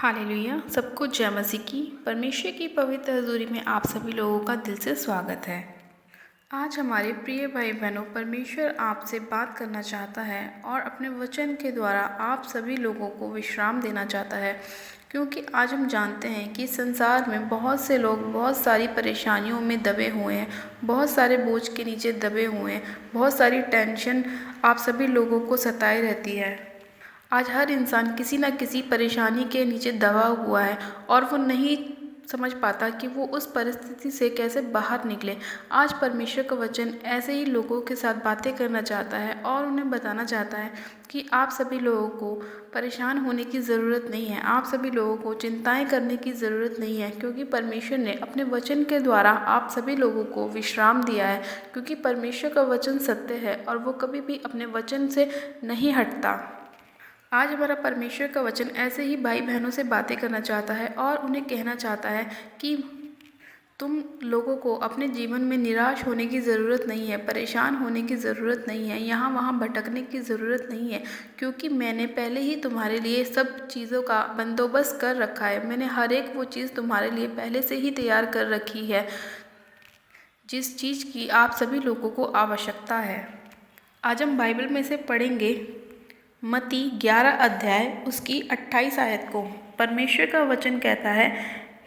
Hallelujah. सबको जय मसीह की। परमेश्वर की पवित्र हजूरी में आप सभी लोगों का दिल से स्वागत है। आज हमारे प्रिय भाई बहनों, परमेश्वर आपसे बात करना चाहता है और अपने वचन के द्वारा आप सभी लोगों को विश्राम देना चाहता है, क्योंकि आज हम जानते हैं कि संसार में बहुत से लोग बहुत सारी परेशानियों में दबे हुए हैं, बहुत सारे बोझ के नीचे दबे हुए हैं, बहुत सारी टेंशन आप सभी लोगों को सताए रहती है। आज हर इंसान किसी न किसी परेशानी के नीचे दबा हुआ है और वो नहीं समझ पाता कि वो उस परिस्थिति से कैसे बाहर निकले। आज परमेश्वर का वचन ऐसे ही लोगों के साथ बातें करना चाहता है और उन्हें बताना चाहता है कि आप सभी लोगों को परेशान होने की ज़रूरत नहीं है, आप सभी लोगों को चिंताएं करने की ज़रूरत नहीं है, क्योंकि परमेश्वर ने अपने वचन के द्वारा आप सभी लोगों को विश्राम दिया है। क्योंकि परमेश्वर का वचन सत्य है और वो कभी भी अपने वचन से नहीं हटता। आज हमारा परमेश्वर का वचन ऐसे ही भाई बहनों से बातें करना चाहता है और उन्हें कहना चाहता है कि तुम लोगों को अपने जीवन में निराश होने की ज़रूरत नहीं है, परेशान होने की ज़रूरत नहीं है, यहाँ वहाँ भटकने की ज़रूरत नहीं है, क्योंकि मैंने पहले ही तुम्हारे लिए सब चीज़ों का बंदोबस्त कर रखा है। मैंने हर एक वो चीज़ तुम्हारे लिए पहले से ही तैयार कर रखी है, जिस चीज़ की आप सभी लोगों को आवश्यकता है। आज हम बाइबल में से पढ़ेंगे मत्ती 11 अध्याय उसकी 28 आयत को। परमेश्वर का वचन कहता है,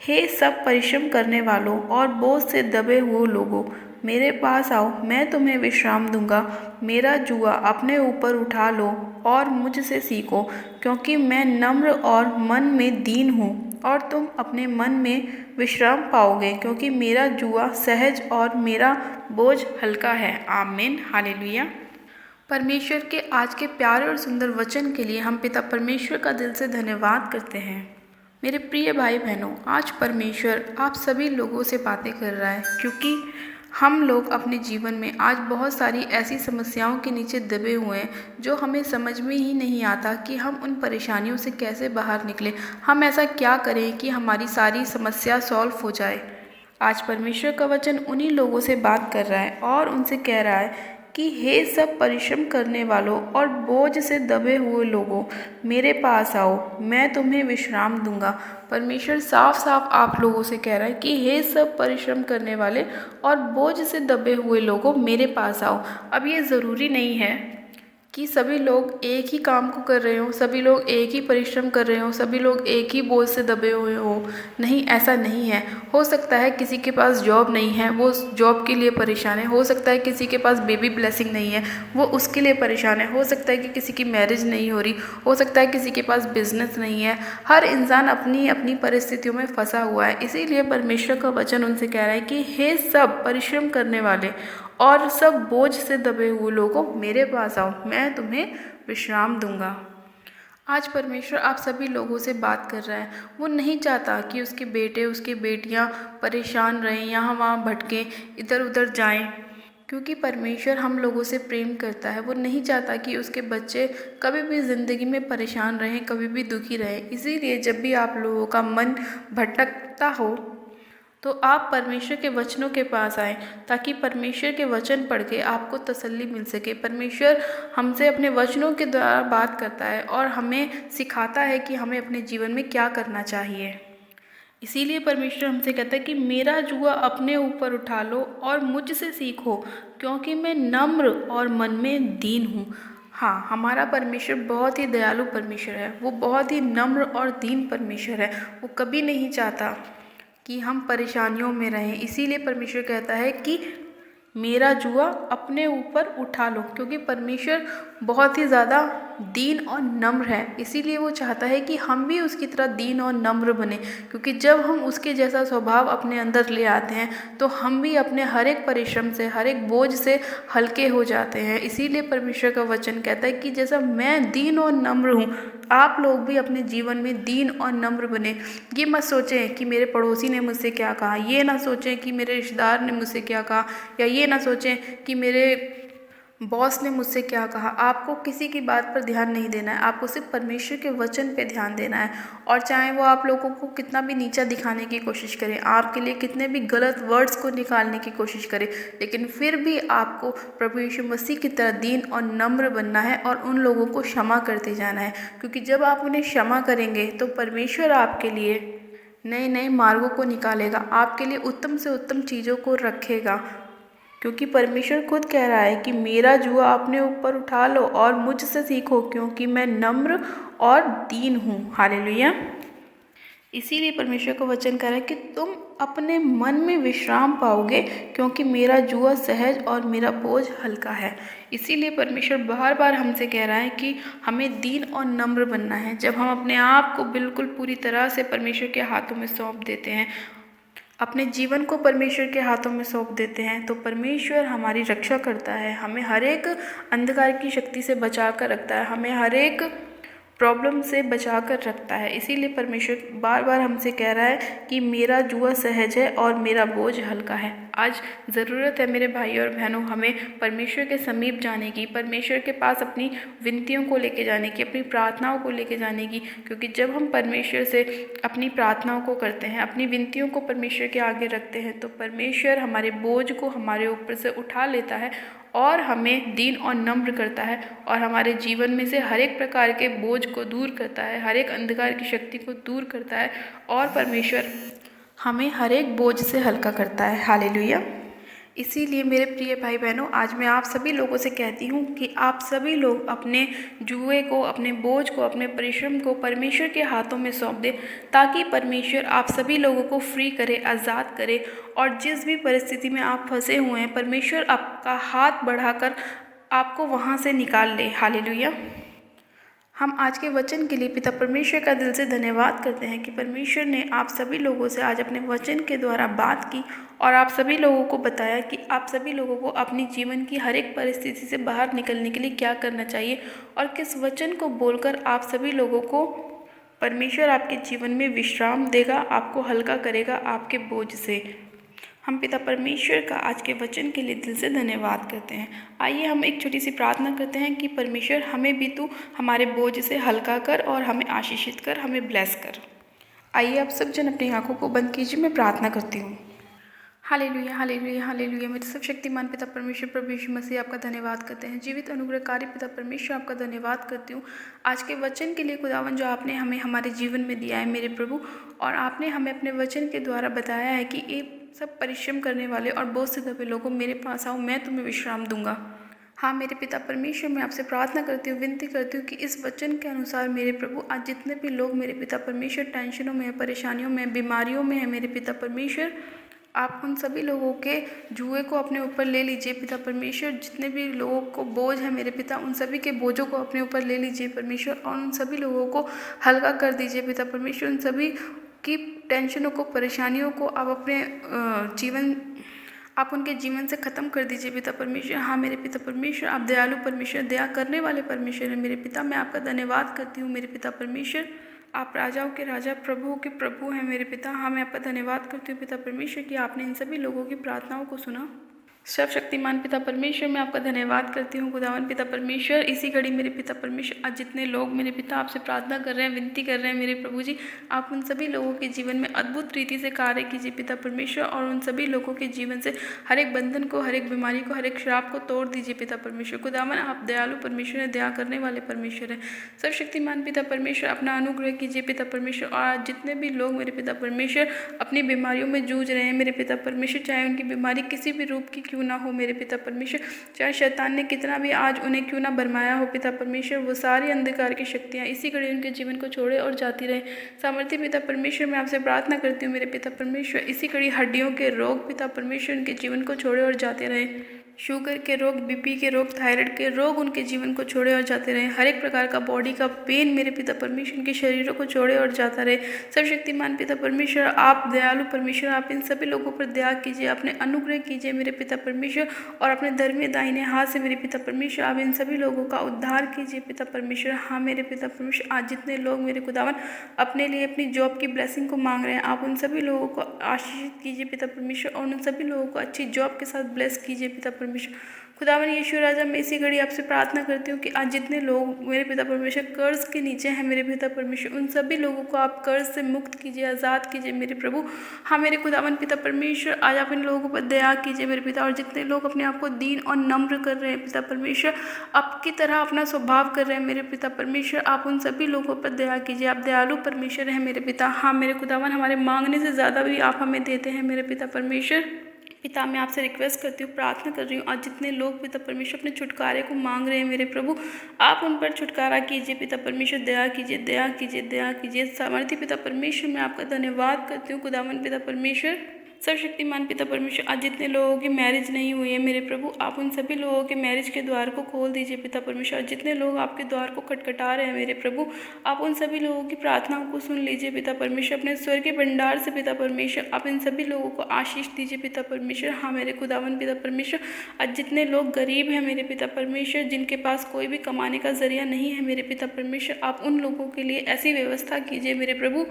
हे सब परिश्रम करने वालों और बोझ से दबे हुए लोगों, मेरे पास आओ, मैं तुम्हें विश्राम दूंगा। मेरा जुआ अपने ऊपर उठा लो और मुझसे सीखो, क्योंकि मैं नम्र और मन में दीन हूँ, और तुम अपने मन में विश्राम पाओगे, क्योंकि मेरा जुआ सहज और मेरा बोझ हल्का है। आमीन। हालेलुया। परमेश्वर के आज के प्यारे और सुंदर वचन के लिए हम पिता परमेश्वर का दिल से धन्यवाद करते हैं। मेरे प्रिय भाई बहनों, आज परमेश्वर आप सभी लोगों से बातें कर रहा है, क्योंकि हम लोग अपने जीवन में आज बहुत सारी ऐसी समस्याओं के नीचे दबे हुए हैं जो हमें समझ में ही नहीं आता कि हम उन परेशानियों से कैसे बाहर निकलें। हम ऐसा क्या करें कि हमारी सारी समस्या सॉल्व हो जाए। आज परमेश्वर का वचन उन्हीं लोगों से बात कर रहा है और उनसे कह रहा है कि हे सब परिश्रम करने वालों और बोझ से दबे हुए लोगों, मेरे पास आओ, मैं तुम्हें विश्राम दूंगा। परमेश्वर साफ साफ आप लोगों से कह रहा है कि हे सब परिश्रम करने वाले और बोझ से दबे हुए लोगों, मेरे पास आओ। अब ये ज़रूरी नहीं है कि सभी लोग एक ही काम को कर रहे हों, सभी लोग एक ही परिश्रम कर रहे हों, सभी लोग एक ही बोझ से दबे हुए हों। नहीं, ऐसा नहीं है। हो सकता है किसी के पास जॉब नहीं है, वो जॉब के लिए परेशान है। हो सकता है किसी के पास बेबी ब्लेसिंग नहीं है, वो उसके लिए परेशान है। हो सकता है कि किसी की मैरिज नहीं हो रही, हो सकता है किसी के पास बिजनेस नहीं है। हर इंसान अपनी अपनी परिस्थितियों में फंसा हुआ है। इसीलिए परमेश्वर का वचन उनसे कह रहा है कि हे सब परिश्रम करने वाले और सब बोझ से दबे हुए लोगों, मेरे पास आओ, मैं तुम्हें विश्राम दूंगा। आज परमेश्वर आप सभी लोगों से बात कर रहा है। वो नहीं चाहता कि उसके बेटे, उसकी बेटियां परेशान रहें, यहाँ वहाँ भटकें, इधर उधर जाएं, क्योंकि परमेश्वर हम लोगों से प्रेम करता है। वो नहीं चाहता कि उसके बच्चे कभी भी ज़िंदगी में परेशान रहें, कभी भी दुखी रहें। इसीलिए जब भी आप लोगों का मन भटकता हो तो आप परमेश्वर के वचनों के पास आएँ, ताकि परमेश्वर के वचन पढ़ के आपको तसल्ली मिल सके। परमेश्वर हमसे अपने वचनों के द्वारा बात करता है और हमें सिखाता है कि हमें अपने जीवन में क्या करना चाहिए। इसीलिए परमेश्वर हमसे कहता है कि मेरा जुआ अपने ऊपर उठा लो और मुझसे सीखो, क्योंकि मैं नम्र और मन में दीन हूँ। हाँ, हमारा परमेश्वर बहुत ही दयालु परमेश्वर है। वो बहुत ही नम्र और दीन परमेश्वर है। वो कभी नहीं चाहता कि हम परेशानियों में रहें। इसीलिए परमेश्वर कहता है कि मेरा जुआ अपने ऊपर उठा लो, क्योंकि परमेश्वर बहुत ही ज़्यादा दीन और नम्र है। इसीलिए वो चाहता है कि हम भी उसकी तरह दीन और नम्र बने, क्योंकि जब हम उसके जैसा स्वभाव अपने अंदर ले आते हैं तो हम भी अपने हर एक परिश्रम से, हर एक बोझ से हल्के हो जाते हैं। इसीलिए परमेश्वर का वचन कहता है कि जैसा मैं दीन और नम्र हूँ, आप लोग भी अपने जीवन में दीन और नम्र बने। ये मत सोचें कि मेरे पड़ोसी ने मुझसे क्या कहा, ये ना सोचें कि मेरे रिश्तेदार ने मुझसे क्या कहा, या ये ना सोचें कि मेरे बॉस ने मुझसे क्या कहा, आपको किसी की बात पर ध्यान नहीं देना है। आपको सिर्फ परमेश्वर के वचन पे ध्यान देना है। और चाहे वो आप लोगों को कितना भी नीचा दिखाने की कोशिश करें, आपके लिए कितने भी गलत वर्ड्स को निकालने की कोशिश करें, लेकिन फिर भी आपको प्रभु यीशु मसीह की तरह दीन और नम्र बनना है और उन लोगों को क्षमा करते जाना है। क्योंकि जब आप उन्हें क्षमा करेंगे तो परमेश्वर आपके लिए नए नए मार्गों को निकालेगा, आपके लिए उत्तम से उत्तम चीज़ों को रखेगा। क्योंकि परमेश्वर खुद कह रहा है कि मेरा जुआ अपने ऊपर उठा लो और मुझसे सीखो, क्योंकि मैं नम्र और दीन हूँ। हालेलुया। इसीलिए परमेश्वर का वचन कह रहा है कि तुम अपने मन में विश्राम पाओगे, क्योंकि मेरा जुआ सहज और मेरा बोझ हल्का है। इसीलिए परमेश्वर बार बार हमसे कह रहा है कि हमें दीन और नम्र बनना है। जब हम अपने आप को बिल्कुल पूरी तरह से परमेश्वर के हाथों में सौंप देते हैं, अपने जीवन को परमेश्वर के हाथों में सौंप देते हैं, तो परमेश्वर हमारी रक्षा करता है, हमें हर एक अंधकार की शक्ति से बचा कर रखता है, हमें हर एक प्रॉब्लम से बचा कर रखता है। इसीलिए परमेश्वर बार बार हमसे कह रहा है कि मेरा जुआ सहज है और मेरा बोझ हल्का है। आज ज़रूरत है मेरे भाई और बहनों, हमें परमेश्वर के समीप जाने की, परमेश्वर के पास अपनी विनतियों को लेके जाने की, अपनी प्रार्थनाओं को लेके जाने की। क्योंकि जब हम परमेश्वर से अपनी प्रार्थनाओं को करते हैं, अपनी विनतियों को परमेश्वर के आगे रखते हैं, तो परमेश्वर हमारे बोझ को हमारे ऊपर से उठा लेता है और हमें दीन और नम्र करता है और हमारे जीवन में से हर एक प्रकार के बोझ को दूर करता है, हर एक अंधकार की शक्ति को दूर करता है और परमेश्वर हमें हर एक बोझ से हल्का करता है। हालेलुया। इसीलिए मेरे प्रिय भाई बहनों, आज मैं आप सभी लोगों से कहती हूँ कि आप सभी लोग अपने जुए को, अपने बोझ को, अपने परिश्रम को परमेश्वर के हाथों में सौंप दें, ताकि परमेश्वर आप सभी लोगों को फ्री करे, आज़ाद करे। और जिस भी परिस्थिति में आप फंसे हुए हैं, परमेश्वर आपका हाथ बढ़ाकर आपको वहाँ से निकाल ले। हालेलुया। हम आज के वचन के लिए पिता परमेश्वर का दिल से धन्यवाद करते हैं कि परमेश्वर ने आप सभी लोगों से आज अपने वचन के द्वारा बात की और आप सभी लोगों को बताया कि आप सभी लोगों को अपनी जीवन की हर एक परिस्थिति से बाहर निकलने के लिए क्या करना चाहिए और किस वचन को बोलकर आप सभी लोगों को परमेश्वर आपके जीवन में विश्राम देगा, आपको हल्का करेगा आपके बोझ से। हम पिता परमेश्वर का आज के वचन के लिए दिल से धन्यवाद करते हैं। आइए हम एक छोटी सी प्रार्थना करते हैं कि परमेश्वर हमें भी तू हमारे बोझ से हल्का कर और हमें आशीषित कर, हमें ब्लेस कर। आइए आप सब जन अपनी आंखों को बंद कीजिए, मैं प्रार्थना करती हूँ। Hallelujah, hallelujah, hallelujah. मेरे सब शक्तिमान पिता परमेश्वर प्रभु यीशु मसीह आपका धन्यवाद करते हैं। जीवित अनुग्रहकारी पिता परमेश्वर आपका धन्यवाद करती हूँ आज के वचन के लिए खुदावन, जो आपने हमें हमारे जीवन में दिया है मेरे प्रभु। और आपने हमें अपने वचन के द्वारा बताया है कि ये सब परिश्रम करने वाले और बोझ से दबे लोगों मेरे पास आओ, मैं तुम्हें विश्राम दूंगा। हाँ मेरे पिता परमेश्वर, मैं आपसे प्रार्थना करती हूँ, विनती करती हूँ कि इस वचन के अनुसार मेरे प्रभु आज जितने भी लोग मेरे पिता परमेश्वर टेंशनों में हैं, परेशानियों में, बीमारियों में हैं, मेरे पिता परमेश्वर आप उन सभी लोगों के जुए को अपने ऊपर ले लीजिए पिता परमेश्वर। जितने भी लोगों को बोझ है मेरे पिता, उन सभी के बोझों को अपने ऊपर ले लीजिए परमेश्वर और उन सभी लोगों को हल्का कर दीजिए पिता परमेश्वर। उन सभी की टेंशनों को, परेशानियों को आप अपने आप उनके जीवन से ख़त्म कर दीजिए पिता परमेश्वर। हाँ मेरे पिता परमेश्वर, आप दयालु परमेश्वर, दया करने वाले परमेश्वर हैं मेरे पिता। मैं आपका धन्यवाद करती हूँ मेरे पिता परमेश्वर। आप राजाओं के राजा, प्रभुओं के प्रभु हैं मेरे पिता। हाँ मैं आपका धन्यवाद करती हूँ पिता परमेश्वर कि आपने इन सभी लोगों की प्रार्थनाओं को सुना। सर्वशक्तिमान पिता परमेश्वर, मैं आपका धन्यवाद करती हूँ खुदावन पिता परमेश्वर। इसी घड़ी मेरे पिता परमेश्वर आज जितने लोग मेरे पिता आपसे प्रार्थना कर रहे हैं, विनती कर रहे हैं मेरे प्रभु जी, आप उन सभी लोगों के जीवन में अद्भुत रीति से कार्य कीजिए पिता परमेश्वर। और उन सभी लोगों के जीवन से हर एक बंधन को, हर एक बीमारी को, हर एक श्राप को तोड़ दीजिए पिता परमेश्वर। खुदावन आप दयालु परमेश्वर हैं, दया करने वाले परमेश्वर हैं। सर्वशक्तिमान पिता परमेश्वर, अपना अनुग्रह कीजिए पिता परमेश्वर। और आज जितने भी लोग मेरे पिता परमेश्वर अपनी बीमारियों में जूझ रहे हैं मेरे पिता परमेश्वर, चाहे उनकी बीमारी किसी भी रूप की क्यों ना हो मेरे पिता परमेश्वर, चाहे शैतान ने कितना भी आज उन्हें क्यों ना भरमाया हो पिता परमेश्वर, वो सारी अंधकार की शक्तियाँ इसी घड़ी उनके जीवन को छोड़े और जाती रहे। सामर्थ्य पिता परमेश्वर, मैं आपसे प्रार्थना करती हूँ मेरे पिता परमेश्वर, इसी घड़ी हड्डियों के रोग पिता परमेश्वर उनके जीवन को छोड़े और जाते रहे। शुगर के रोग, बीपी के रोग, थायराइड के रोग उनके जीवन को छोड़े और जाते रहे। हर एक प्रकार का बॉडी का पेन मेरे पिता परमेश्वर उनके शरीरों को छोड़े और जाता रहे। सर्वशक्तिमान पिता परमेश्वर, आप दयालु परमेश्वर, आप इन सभी लोगों पर दया कीजिए, अपने अनुग्रह कीजिए मेरे पिता परमेश्वर। और अपने धर्मी दाहिने हाथ से मेरे पिता परमेश्वर आप इन सभी लोगों का उद्धार कीजिए पिता परमेश्वर। हाँ मेरे पिता परमेश्वर, आज जितने लोग मेरे खुदावन अपने लिए अपनी जॉब की ब्लेसिंग को मांग रहे हैं, आप उन सभी लोगों को आशीषित कीजिए पिता परमेश्वर और उन सभी लोगों को अच्छी जॉब के साथ ब्लेस कीजिए पिता परमेश्वर। खुदावन यीशु राजा, मैं इसी घड़ी आपसे प्रार्थना करती हूँ कि आज जितने लोग मेरे पिता परमेश्वर कर्ज के नीचे हैं मेरे पिता परमेश्वर, उन सभी लोगों को आप कर्ज से मुक्त कीजिए, आज़ाद कीजिए मेरे प्रभु। हाँ मेरे खुदावन पिता परमेश्वर, आज आप इन लोगों पर दया कीजिए मेरे पिता। और जितने लोग अपने आप को दीन और नम्र कर रहे हैं पिता परमेश्वर, आपकी तरह अपना स्वभाव कर रहे हैं मेरे पिता परमेश्वर, आप उन सभी लोगों पर दया कीजिए। आप दयालु परमेश्वर हैं मेरे पिता। हाँ मेरे खुदावन, हमारे मांगने से ज़्यादा भी आप हमें देते हैं मेरे पिता परमेश्वर। पिता, मैं आपसे रिक्वेस्ट करती हूँ, प्रार्थना कर रही हूँ, आज जितने लोग पिता परमेश्वर अपने छुटकारे को मांग रहे हैं मेरे प्रभु, आप उन पर छुटकारा कीजिए पिता परमेश्वर। दया कीजिए, दया कीजिए, दया कीजिए। सामर्थ्य पिता परमेश्वर, मैं आपका धन्यवाद करती हूँ खुदावन पिता परमेश्वर। सर्वशक्तिमान पिता परमेश्वर, आज जितने लोगों की मैरिज नहीं हुई है मेरे प्रभु, आप उन सभी लोगों के मैरिज के द्वार को खोल दीजिए पिता परमेश्वर। जितने लोग आपके द्वार को खटखटा रहे हैं मेरे प्रभु, आप उन सभी लोगों की प्रार्थनाओं को सुन लीजिए पिता परमेश्वर। अपने स्वर्ग के भंडार से पिता परमेश्वर, आप इन सभी लोगों को आशीष दीजिए पिता परमेश्वर। हाँ मेरे खुदावन पिता परमेश्वर, आज जितने लोग गरीब हैं मेरे पिता परमेश्वर, जिनके पास कोई भी कमाने का जरिया नहीं है मेरे पिता परमेश्वर, आप उन लोगों के लिए ऐसी व्यवस्था कीजिए मेरे प्रभु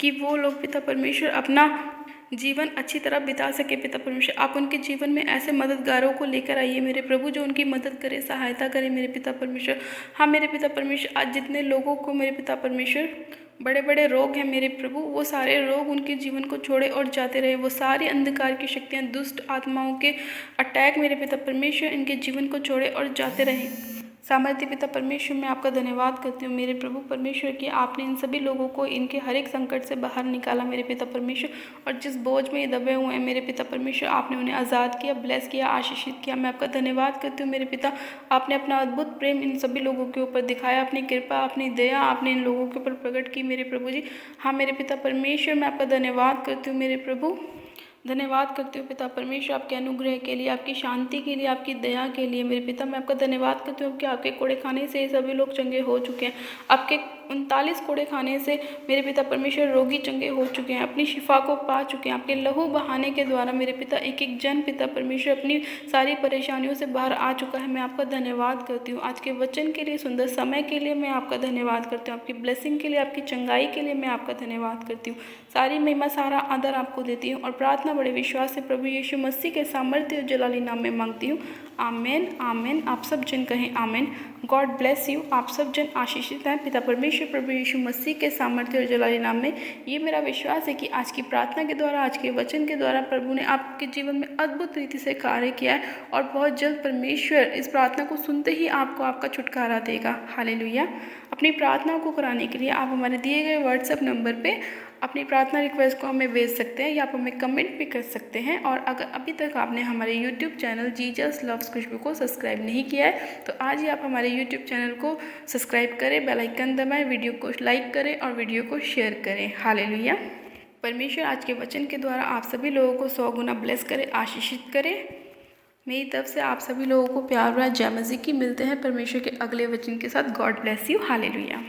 कि वो लोग पिता परमेश्वर अपना जीवन अच्छी तरह बिता सके पिता परमेश्वर। आप उनके जीवन में ऐसे मददगारों को लेकर आइए मेरे प्रभु, जो उनकी मदद करे, सहायता करे मेरे पिता परमेश्वर। हाँ मेरे पिता परमेश्वर, आज जितने लोगों को मेरे पिता परमेश्वर बड़े बड़े रोग हैं मेरे प्रभु, वो सारे रोग उनके जीवन को छोड़े और जाते रहे। वो सारी अंधकार की शक्तियाँ, दुष्ट आत्माओं के अटैक मेरे पिता परमेश्वर इनके जीवन को छोड़े और जाते रहे। सामर्थ्य पिता परमेश्वर, मैं आपका धन्यवाद करती हूँ मेरे प्रभु परमेश्वर कि आपने इन सभी लोगों को इनके हर एक संकट से बाहर निकाला मेरे पिता परमेश्वर। और जिस बोझ में ये दबे हुए हैं मेरे पिता परमेश्वर, आपने उन्हें आज़ाद किया, ब्लेस किया, आशीषित किया। मैं आपका धन्यवाद करती हूँ मेरे पिता। आपने अपना अद्भुत प्रेम इन सभी लोगों के ऊपर दिखाया, अपनी कृपा, अपनी दया आपने इन लोगों के ऊपर प्रकट की मेरे प्रभु जी। हाँ मेरे पिता परमेश्वर, मैं आपका धन्यवाद करती हूँ मेरे प्रभु। धन्यवाद करती हूँ पिता परमेश्वर, आपके अनुग्रह के लिए, आपकी शांति के लिए, आपकी दया के लिए मेरे पिता। मैं आपका धन्यवाद करती हूँ कि आपके कोड़े खाने से सभी लोग चंगे हो चुके हैं। आपके 39 कोड़े खाने से मेरे पिता परमेश्वर रोगी चंगे हो चुके हैं, अपनी शिफा को पा चुके हैं। आपके लहू बहाने के द्वारा मेरे पिता एक एक जन पिता परमेश्वर अपनी सारी परेशानियों से बाहर आ चुका है। मैं आपका धन्यवाद करती हूँ आज के वचन के लिए, सुंदर समय के लिए मैं आपका धन्यवाद करती हूँ। आपकी ब्लेसिंग के लिए, आपकी चंगाई के लिए मैं आपका धन्यवाद करती हूँ। सारी महिमा, सारा आदर आपको देती हूँ और प्रार्थना बड़े विश्वास से प्रभु यीशु मसीह के सामर्थ्य और जलाली नाम में मांगती हूँ। आमेन, आमेन। आप सब जन कहें आमेन। God bless you. आप सब जन आशीषित हैं पिता परमेश्वर प्रभु यीशु मसीह के सामर्थ्य और जलाली नाम में। ये मेरा विश्वास है कि आज की प्रार्थना के द्वारा, आज के वचन के द्वारा प्रभु ने आपके जीवन में अद्भुत रीति से कार्य किया है और बहुत जल्द परमेश्वर इस प्रार्थना को सुनते ही आपको आपका छुटकारा देगा। हालेलुया। अपनी प्रार्थना को कराने के लिए आप हमारे दिए गए व्हाट्सएप नंबर पे अपनी प्रार्थना रिक्वेस्ट को हमें भेज सकते हैं या आप हमें कमेंट भी कर सकते हैं। और अगर अभी तक आपने हमारे यूट्यूब चैनल जीसस लव्स खुशबू को सब्सक्राइब नहीं किया है तो आज ही आप हमारे यूट्यूब चैनल को सब्सक्राइब करें, बेल आइकन दबाएं, वीडियो को लाइक करें और वीडियो को शेयर करें। हालेलुया। परमेश्वर आज के वचन के द्वारा आप सभी लोगों को 100 गुना ब्लेस करे, आशीषित करे। मेरी तरफ से आप सभी लोगों को प्यार भरा जय मसीह की। मिलते हैं परमेश्वर के अगले वचन के साथ। God bless you. हालेलुया।